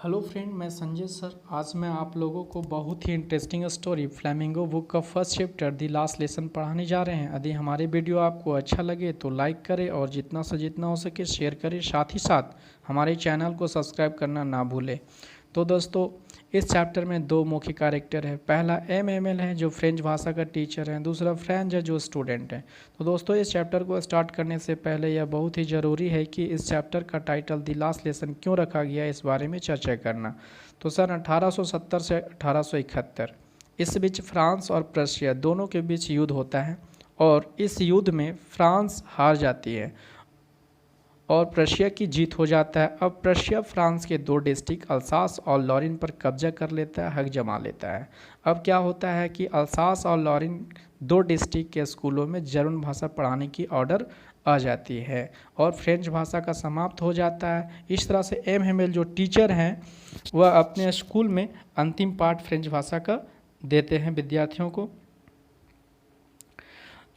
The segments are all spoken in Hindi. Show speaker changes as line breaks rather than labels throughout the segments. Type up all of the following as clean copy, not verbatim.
हेलो फ्रेंड, मैं संजय सर। आज मैं आप लोगों को बहुत ही इंटरेस्टिंग स्टोरी फ्लैमिंगो बुक का first chapter the last lesson पढ़ाने जा रहे हैं। यदि हमारे वीडियो आपको अच्छा लगे तो लाइक करें और जितना से जितना हो सके शेयर करें। साथ ही साथ हमारे चैनल को सब्सक्राइब करना ना भूलें। तो दोस्तों, इस चैप्टर में दो मुख्य कैरेक्टर है। पहला एल है जो फ्रेंच भाषा का टीचर है, दूसरा फ्रेंच है जो स्टूडेंट है। तो दोस्तों, इस चैप्टर को स्टार्ट करने से पहले यह बहुत ही ज़रूरी है कि इस चैप्टर का टाइटल द लास्ट लेसन क्यों रखा गया है, इस बारे में चर्चा करना। तो सन 1870 से 1871 इस बीच फ्रांस और प्रशिया दोनों के बीच युद्ध होता है और इस युद्ध में फ्रांस हार जाती है और प्रशिया की जीत हो जाता है। अब प्रशिया फ्रांस के दो डिस्ट्रिक्ट अल्सास और लॉरिन पर कब्जा कर लेता है, हक जमा लेता है। अब क्या होता है कि अल्सास और लॉरिन दो डिस्ट्रिक्ट के स्कूलों में जर्मन भाषा पढ़ाने की ऑर्डर आ जाती है और फ्रेंच भाषा का समाप्त हो जाता है। इस तरह से एल जो टीचर हैं वह अपने स्कूल में अंतिम पाठ फ्रेंच भाषा का देते हैं विद्यार्थियों को।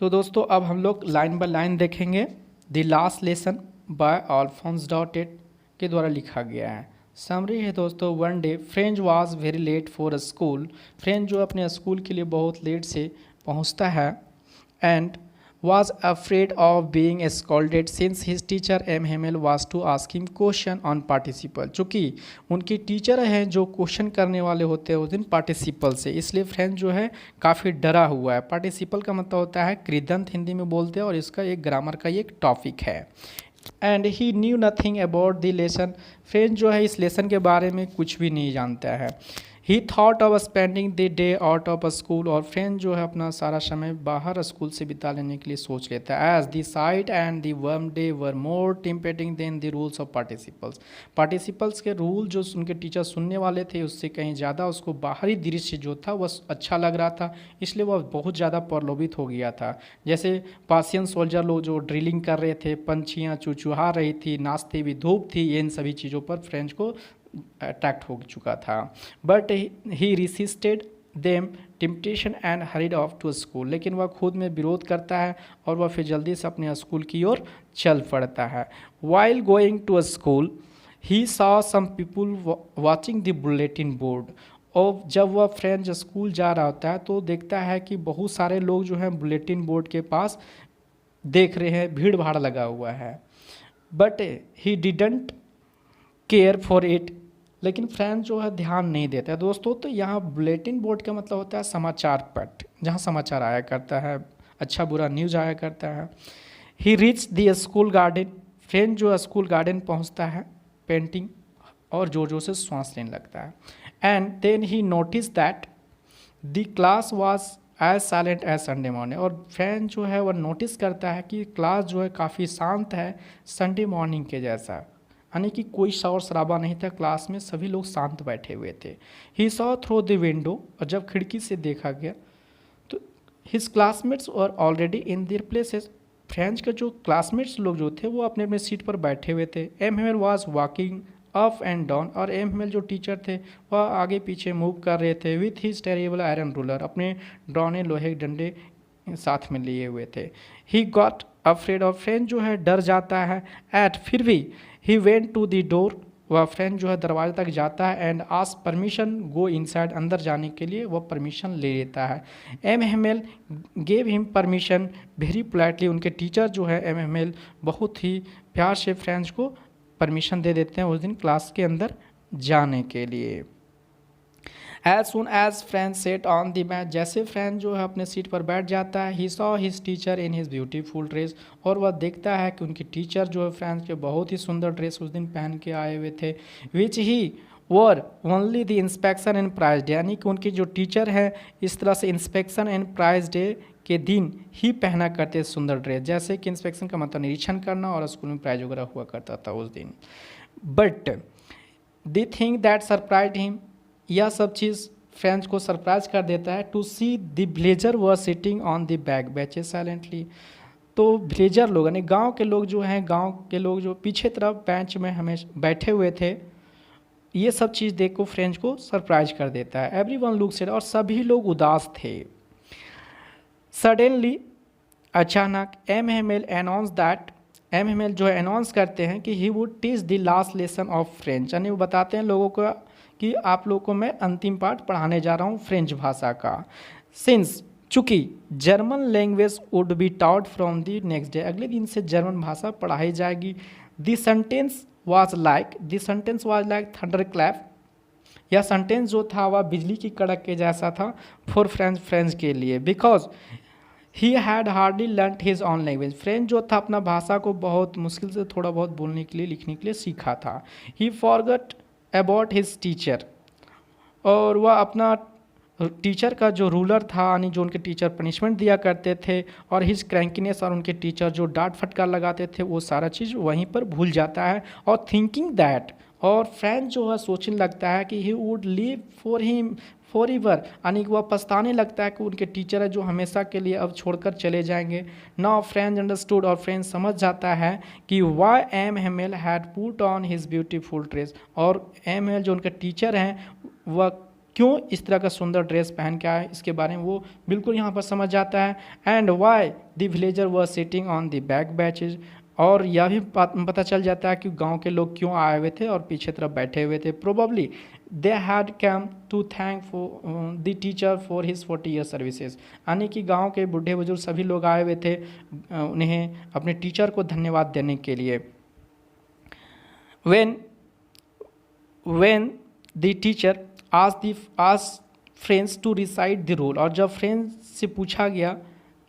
तो दोस्तों, अब हम लोग लाइन बाय लाइन देखेंगे। The last lesson by Alphonse Daudet के द्वारा लिखा गया है। समरी है दोस्तों, one day French was very late for school. French जो अपने स्कूल के लिए बहुत लेट से पहुंचता है and was afraid of being scolded since his teacher M. Hamel was to ask him question on participle। चूँकि उनकी टीचर हैं जो क्वेश्चन करने वाले होते हैं उस दिन पार्टिसिपल से, इसलिए फ्रेंच जो है काफ़ी डरा हुआ है। पार्टिसिपल का मतलब होता है कृदंत, हिंदी में बोलते हैं, और इसका एक ग्रामर का एक टॉपिक है। And he knew nothing about the lesson. French जो है इस लेसन के बारे में कुछ भी नहीं जानता है। ही thought of spending the day out of school. और फ्रेंच जो है अपना सारा समय बाहर स्कूल से बिता लेने के लिए सोच लेता है। As the sight and the warm day were more tempting than the rules of participles. Participles के रूल जो उनके टीचर सुनने वाले थे उससे कहीं ज़्यादा उसको बाहरी दृश्य जो था वह अच्छा लग रहा था, इसलिए वह बहुत ज़्यादा प्रलोभित हो गया था। जैसे पासियन सोल्जर लोग जो ड्रिलिंग कर रहे थे, पंछियाँ चुचुहा रही थी, नाचती हुई धूप थी, इन सभी चीज़ों पर फ्रेंच को अट्रैक्ट हो चुका था। But he resisted them temptation and hurried off to school. लेकिन वह खुद में विरोध करता है और वह फिर जल्दी से अपने स्कूल की ओर चल पड़ता है। While going to school he saw some people watching the bulletin board. और जब वह फ्रेंच स्कूल जा रहा होता है तो देखता है कि बहुत सारे लोग जो हैं बुलेटिन बोर्ड के पास देख रहे हैं, भीड़ भाड़ लगा हुआ है। But he didn't care for it. लेकिन फ्रेंच जो है ध्यान नहीं देता है दोस्तों। तो यहाँ बुलेटिन बोर्ड का मतलब होता है समाचार पट, जहाँ समाचार आया करता है, अच्छा बुरा न्यूज़ आया करता है। He reach the school garden. French जो स्कूल गार्डन पहुँचता है पेंटिंग और जोर जोर से सांस लेने लगता है। And then he notice that the class was as silent as Sunday morning. और फ्रेंच जो है वह नोटिस करता है कि क्लास जो है काफ़ी शांत है, संडे मॉर्निंग के जैसा, यानी कि कोई शोर शराबा नहीं था क्लास में, सभी लोग शांत बैठे हुए थे। He saw through the window. और जब खिड़की से देखा गया तो हिज क्लासमेट्स और already in their places. French के जो क्लासमेट्स लोग जो थे वो अपने अपने सीट पर बैठे हुए थे। M Hamel was walking up and down. और एम हेमल जो टीचर थे वह आगे पीछे मूव कर रहे थे with his terrible iron ruler. अपने डौने लोहे के डंडे साथ में लिए हुए थे। He got afraid. और फ्रेंच जो है डर जाता है। एट फिर भी he went to the door. वह फ्रेंच जो है दरवाजे तक जाता है and ask permission go inside. अंदर जाने के लिए वह परमिशन ले लेता है। M Hamel gave him permission very politely. उनके टीचर जो है एम हेमल बहुत ही प्यार से फ्रेंच को परमिशन दे देते हैं उस दिन क्लास के अंदर जाने के लिए। As soon as French sat on the match. जैसे फ्रेंच जो है अपने सीट पर बैठ जाता है, he saw his teacher in his beautiful dress. और वह देखता है कि उनकी टीचर जो है फ्रेंच के बहुत ही सुंदर ड्रेस उस दिन पहन के आए हुए थे। Which he were only the inspection and prize day. यानी कि उनकी जो टीचर है इस तरह से इंस्पेक्शन एंड प्राइज डे के दिन ही पहना करते सुंदर ड्रेस। जैसे कि इंस्पेक्शन का मतलब निरीक्षण करना और स्कूल में प्राइज वगैरह हुआ करता था उस दिन। But the thing that surprise him. यह सब चीज़ फ्रेंच को सरप्राइज कर देता है। To see the villager were sitting on the back benches silently. तो विलेजर लोग यानी गांव के लोग जो हैं, गांव के लोग जो पीछे तरफ बेंच में हमेशा बैठे हुए थे, ये सब चीज़ देख को फ्रेंच को सरप्राइज कर देता है। Every one looks at. और सभी लोग उदास थे। सडनली अचानक M Hemal announce that M जो है अनाउंस करते हैं कि he would teach the last lesson of French, यानी वो बताते हैं लोगों को कि आप लोगों को मैं अंतिम पाठ पढ़ाने जा रहा हूँ फ्रेंच भाषा का। सिंस चूँकि German language would be taught from the next day, अगले दिन से जर्मन भाषा पढ़ाई जाएगी। The sentence was like thunder clap, यह सेंटेंस जो था वह बिजली की कड़क के जैसा था फॉर फ्रेंच के लिए, because he had hardly learn his on language, French जो था अपना भाषा को बहुत मुश्किल से थोड़ा बहुत बोलने के लिए लिखने के लिए सीखा था। ही फॉरगट अबाउट हिज टीचर, और वह अपना टीचर का जो रूलर था, यानी जो उनके टीचर पनिशमेंट दिया करते थे, और हिज क्रैंकीनेस, और उनके टीचर जो डांट फटकार लगाते थे, वो सारा चीज़ वहीं पर भूल जाता है। और थिंकिंग दैट, और फ्रेंच जो है सोचने लगता है कि he would live for him for ever, यानी कि वह पछताने लगता है कि उनके टीचर है जो हमेशा के लिए अब छोड़कर चले जाएंगे। नाउ फ्रेंच अंडरस्टूड, और फ्रेंच समझ जाता है कि why M Hamel had put on his beautiful dress, और एम हेमेल जो उनके टीचर हैं वह क्यों इस तरह का सुंदर ड्रेस पहन के आए, इसके बारे में वो बिल्कुल यहाँ पर समझ जाता है। And why the villager were sitting on the back benches, और यह भी पता चल जाता है कि गांव के लोग क्यों आए हुए थे और पीछे तरफ बैठे हुए थे। Probably they had come to thank for the teacher for his 40 year services, यानी कि गांव के बूढ़े बुजुर्ग सभी लोग आए हुए थे उन्हें अपने टीचर को धन्यवाद देने के लिए। when the teacher asked friends to recite the rule, और जब फ्रेंड्स से पूछा गया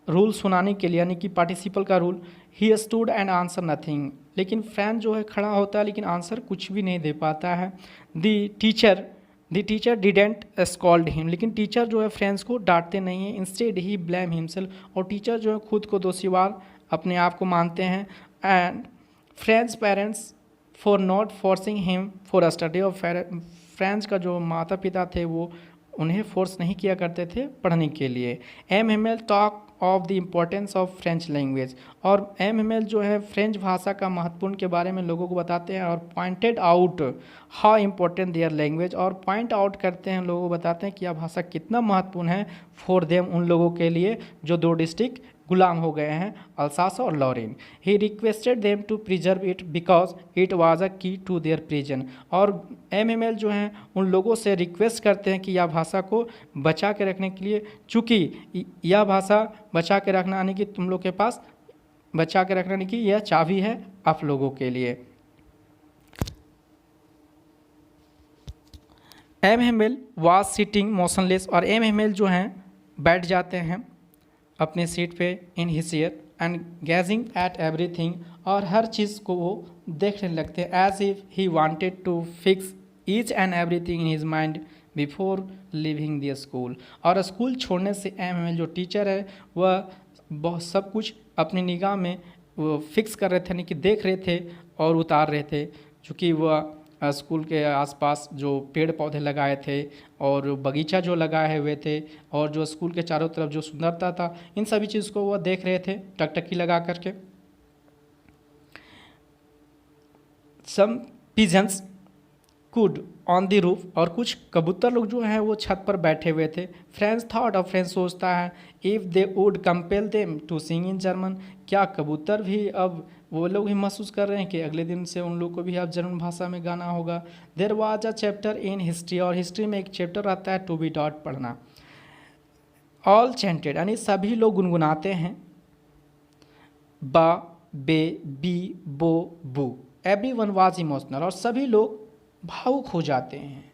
रूल सुनाने के लिए, यानी कि पार्टिसिपल का rule, he stood and answer nothing, लेकिन फ्रेंड जो है खड़ा होता है लेकिन आंसर कुछ भी नहीं दे पाता है। The teacher didn't scold him, लेकिन टीचर जो है फ्रेंड्स को डांटते नहीं हैं, इंस्टेड ही ब्लेम हिमसेल्फ, और टीचर जो है खुद को दोषीवार अपने आप को मानते हैं। And friends parents for not forcing him for a study, और फ्रेंड्स का जो माता पिता थे वो उन्हें फोर्स नहीं किया करते थे पढ़ने के लिए। M Hamel talk of the importance of French language, और एम हेमेल जो है फ्रेंच भाषा का महत्वपूर्ण के बारे में लोगों को बताते हैं, और pointed out how important their language, और पॉइंट आउट करते हैं लोगों को बताते हैं कि यह भाषा कितना महत्वपूर्ण है फॉर देम, उन लोगों के लिए जो 2 डिस्ट्रिक्ट गुलाम हो गए हैं, अल्सास और Lorraine. He requested them to preserve it because it was a key to their prison, और एम जो हैं उन लोगों से रिक्वेस्ट करते हैं कि यह भाषा को बचा के रखने के लिए, चूँकि यह भाषा बचा के रखना, यानी कि तुम लोग के पास बचा के रखने की यह चाबी है आप लोगों के लिए। M Hamel was sitting motionless, और एम हेमेल जो हैं बैठ जाते हैं अपने सीट पे in his chair and gazing at everything, और हर चीज़ को वो देखने लगते हैं as if he wanted to fix each and everything in his mind before leaving the school, और स्कूल छोड़ने से एम जो टीचर है वह बहुत सब कुछ अपनी निगाह में वो फिक्स कर रहे थे, यानी कि देख रहे थे और उतार रहे थे, चूँकि वह स्कूल के आसपास जो पेड़ पौधे लगाए थे और बगीचा जो लगाए हुए थे और जो स्कूल के चारों तरफ जो सुंदरता था, इन सभी चीज़ को वो देख रहे थे टकटकी लगा करके। Some pigeons cooed on the roof, और कुछ कबूतर लोग जो हैं वो छत पर बैठे हुए थे। फ्रेंड्स थॉट, और फ्रेंड्स सोचता है if they would compel them to sing in German, क्या कबूतर भी अब वो लोग भी महसूस कर रहे हैं कि अगले दिन से उन लोग को भी अब जर्मन भाषा में गाना होगा। There was a chapter in history, और हिस्ट्री में एक चैप्टर आता है टू बी डॉट पढ़ना। ऑल चैंटेड, यानी सभी लोग गुनगुनाते हैं बा बे बी बो बू, एवरी वन वाज इमोशनल, और सभी लोग भावुक हो जाते हैं,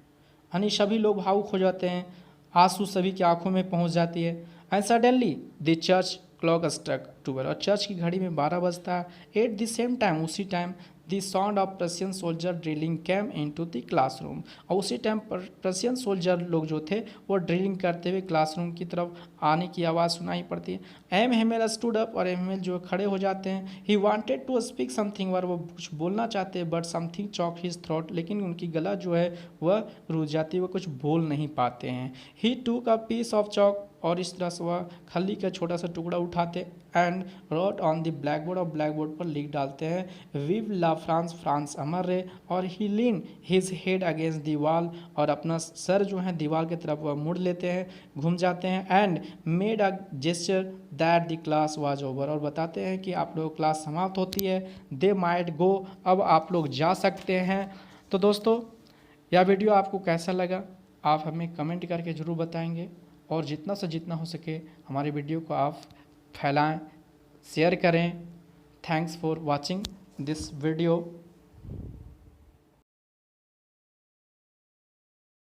यानी सभी लोग भावुक हो जाते हैं, आंसू सभी की आंखों में पहुंच जाती है। And suddenly the church clock struck 12, और चर्च की घड़ी में 12 बजता है। एट द सेम टाइम, उसी time the sound of Prussian soldier drilling came into the classroom, और उसी टाइम प्रशियन सोल्जर लोग जो थे वो ड्रिलिंग करते हुए क्लासरूम की तरफ आने की आवाज़ सुनाई पड़ती है। एम हेमेल स्टूड अप, और एम हेमेल जो खड़े हो जाते हैं। He wanted to speak something, और वो कुछ बोलना चाहते हैं, but something choke his throat, लेकिन उनकी गला जो है वह रुझ जाती है, वह कुछ बोल नहीं पाते हैं। ही टूक अ पीस ऑफ चॉक और इस तरह से वह खली का छोटा सा टुकड़ा उठाते and wrote on the black board और ब्लैक बोर्ड पर लिख डालते हैं विव ला फ्रांस, फ्रांस अमर रहे। और he lean his head against the wall, और अपना सर जो है दीवार की तरफ वह मुड़ लेते हैं, घूम जाते हैं and made a gesture that the class was over, और बताते हैं कि आप लोग क्लास समाप्त होती है, दे माइट गो, अब आप लोग जा सकते हैं। तो दोस्तों यह वीडियो आपको कैसा लगा आप हमें कमेंट करके ज़रूर बताएंगे, और जितना से जितना हो सके हमारे वीडियो को आप फैलाएं, शेयर करें। Thanks for watching this video.